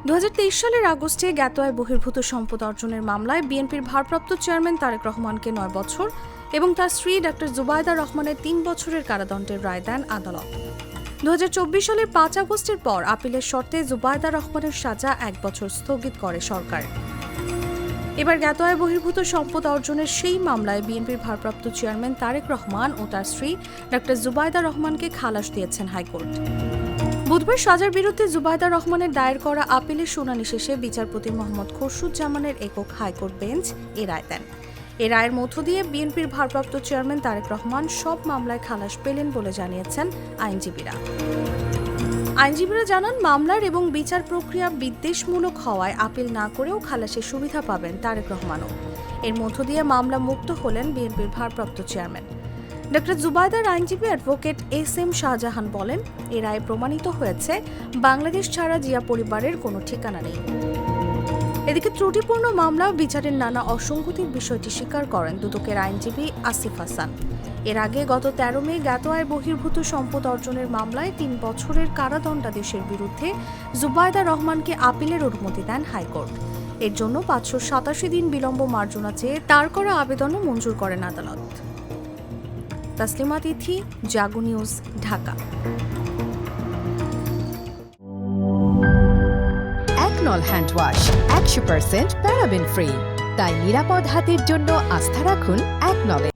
2023 সালের আগস্টে জ্ঞাত আয় বহির্ভূত সম্পদ অর্জনের মামলায় বিএনপির ভারপ্রাপ্ত চেয়ারম্যান তারেক রহমানকে 9 বছর এবং তার স্ত্রী ডক্টর জুবায়দা রহমানের 3 বছরের কারাদণ্ডের রায় দেন আদালত। 2024 সালের 5 আগস্টের পর আপিলের শর্তে জুবায়দা রহমানের সাজা 1 বছর স্থগিত করে সরকার। এবার জ্ঞাত আয় বহির্ভূত সম্পদ অর্জনের সেই মামলায় বিএনপির ভারপ্রাপ্ত চেয়ারম্যান তারেক রহমান ও তার স্ত্রী ডক্টর জুবায়দা রহমানকে খালাস দিয়েছেন হাইকোর্ট। বুধবার সাজার বিরুদ্ধে জুবায়দা রহমানের দায়ের করা আপিলের শুনানি শেষে বিচারপতি মোহাম্মদ খোরশুজ্জামানের একক হাইকোর্ট বেঞ্চ এ রায় দেন। এ রায়ের মধ্য দিয়ে বিএনপির ভারপ্রাপ্ত চেয়ারম্যান তারেক রহমান সব মামলায় খালাস পেলেন বলে জানিয়েছেন আইনজীবীরা। আইনজীবীরা জানান, মামলার এবং বিচার প্রক্রিয়া বিদ্বেষমূলক হওয়ায় আপিল না করেও খালাসের সুবিধা পাবেন তারেক রহমানও। এর মধ্য দিয়ে মামলা মুক্ত হলেন বিএনপির ভারপ্রাপ্ত চেয়ারম্যান। ডক্টর জুবায়দার আইনজীবী অ্যাডভোকেট SM শাহজাহান বলেন, এ রায়ে প্রমাণিত হয়েছে বাংলাদেশ ছাড়া জিয়া পরিবারের কোনো ঠিকানা নেই। এদিকে ত্রুটিপূর্ণ মামলা বিচারের নানা অসঙ্গতির বিষয়টি স্বীকার করেন দুদকের আইনজীবী আসিফ হাসান। এর আগে গত 13 মে জ্ঞাত আয় বহির্ভূত সম্পদ অর্জনের মামলায় 3 বছরের কারাদণ্ডাদেশের বিরুদ্ধে জুবায়দা রহমানকে আপিলের অনুমতি দেন হাইকোর্ট। এর জন্য 587 দিন বিলম্ব মার্জনা চেয়ে তার করা আবেদনও মঞ্জুর করেন আদালত। তাসলিমা তিথি, জাগো নিউজ, ঢাকা। একনল হ্যান্ড ওয়াশ 100% প্যারাবেন ফ্রি, তাই নিরাপদ হাতের জন্য আস্থা রাখুন একনলে।